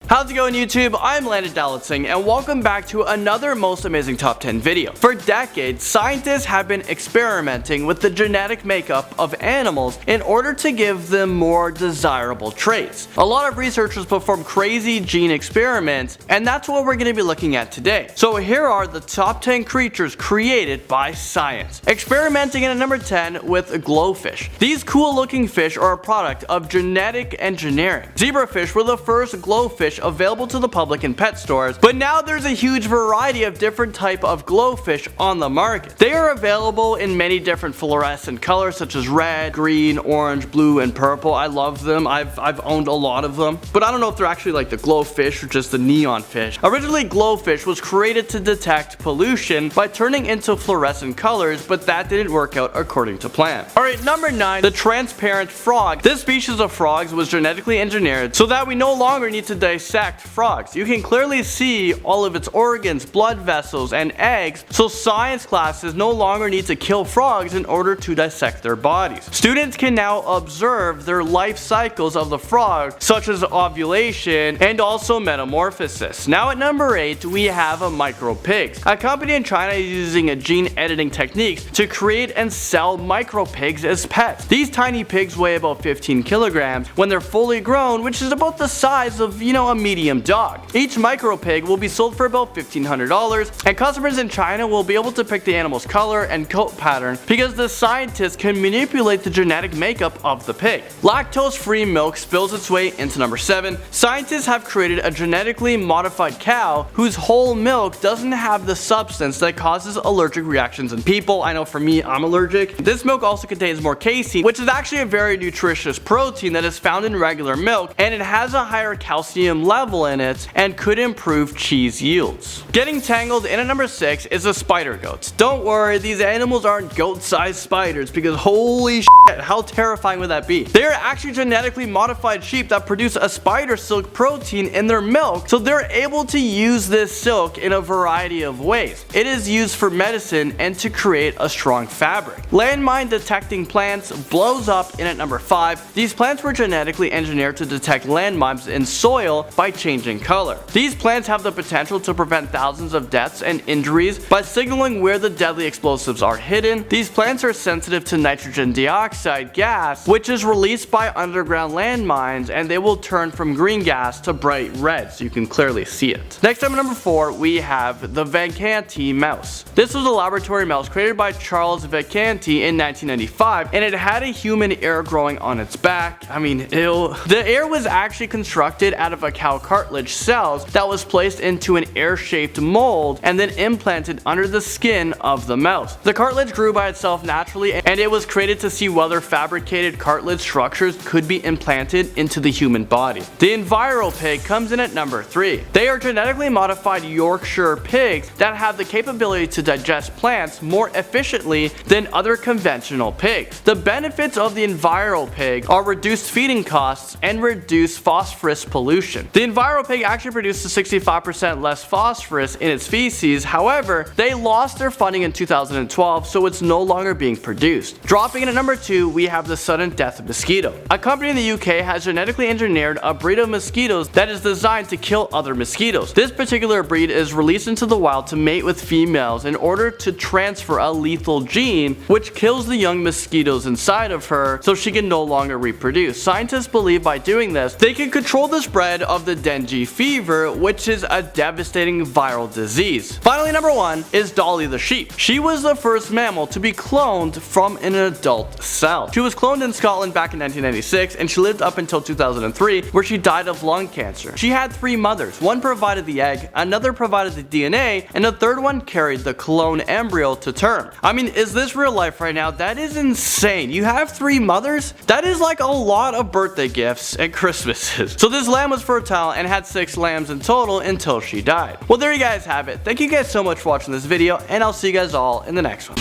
How's it going, YouTube? I'm Landmine and welcome back to another most amazing top 10 video. For decades, scientists have been experimenting with the genetic makeup of animals in order to give them more desirable traits. A lot of researchers perform crazy gene experiments, and that's what we're going to be looking at today. So here are the top 10 creatures created by science. Experimenting in at number 10 with GloFish. These cool looking fish are a product of genetic engineering. Zebrafish were the first GloFish available to the public in pet stores, but now there's a huge variety of different type of GloFish on the market. They are available in many different fluorescent colors such as red, green, orange, blue, and purple. I love them. I've owned a lot of them, but I don't know if they're actually like the GloFish or just the neon fish. Originally, GloFish was created to detect pollution by turning into fluorescent colors, but that didn't work out according to plan. Alright, number 9, the transparent frog. This species of frogs was genetically engineered so that we no longer need to dissect frogs. You can clearly see all of its organs, blood vessels, and eggs, so science classes no longer need to kill frogs in order to dissect their bodies. Students can now observe their life cycles of the frog, such as ovulation and also metamorphosis. Now at number 8, we have micropigs. A company in China is using gene editing techniques to create and sell micropigs as pets. These tiny pigs weigh about 15 kilograms when they're fully grown, which is about the size of, a medium dog. Each micropig will be sold for about $1,500, and customers in China will be able to pick the animal's color and coat pattern because the scientists can manipulate the genetic makeup of the pig. Lactose-free milk spills its way into number 7. Scientists have created a genetically modified cow whose whole milk doesn't have the substance that causes allergic reactions in people. I know for me, I'm allergic. This milk also contains more casein, which is actually a very nutritious protein that is found in regular milk, and it has a higher calcium level in it and could improve cheese yields. Getting tangled in at number 6 is the spider goats. Don't worry, these animals aren't goat-sized spiders because holy shit, how terrifying would that be? They are actually genetically modified sheep that produce a spider silk protein in their milk, so they're able to use this silk in a variety of ways. It is used for medicine and to create a strong fabric. Landmine detecting plants blows up in at number 5. These plants were genetically engineered to detect landmines in soil by changing color. These plants have the potential to prevent thousands of deaths and injuries by signaling where the deadly explosives are hidden. These plants are sensitive to nitrogen dioxide gas, which is released by underground landmines, and they will turn from green gas to bright red, so you can clearly see it. Next up at number 4, we have the Vacanti mouse. This was a laboratory mouse created by Charles Vacanti in 1995, and it had a human ear growing on its back. I mean, ew. The ear was actually constructed out of a cow cartilage cells that was placed into an ear-shaped mold and then implanted under the skin of the mouse. The cartilage grew by itself naturally, and it was created to see whether fabricated cartilage structures could be implanted into the human body. The Enviropig comes in at number 3. They are genetically modified Yorkshire pigs that have the capability to digest plants more efficiently than other conventional pigs. The benefits of the Enviropig are reduced feeding costs and reduced phosphorus pollution. The Enviropig actually produces 65% less phosphorus in its feces. However, they lost their funding in 2012, so it's no longer being produced. Dropping in at number 2, we have the sudden death mosquito. A company in the UK has genetically engineered a breed of mosquitoes that is designed to kill other mosquitoes. This particular breed is released into the wild to mate with females in order to transfer a lethal gene which kills the young mosquitoes inside of her so she can no longer reproduce. Scientists believe by doing this, they can control the spread of the dengue fever, which is a devastating viral disease. Finally, number 1 is Dolly the sheep. She was the first mammal to be cloned from an adult cell. She was cloned in Scotland back in 1996, and she lived up until 2003, where she died of lung cancer. She had 3 mothers. One provided the egg, another provided the DNA, and the third one carried the clone embryo to term. I mean, is this real life right now? That is insane. You have 3 mothers? That is like a lot of birthday gifts and Christmases. So this lamb was fertile and had 6 lambs in total until she died. Well, there you guys have it. Thank you guys so much for watching this video, and I'll see you guys all in the next one.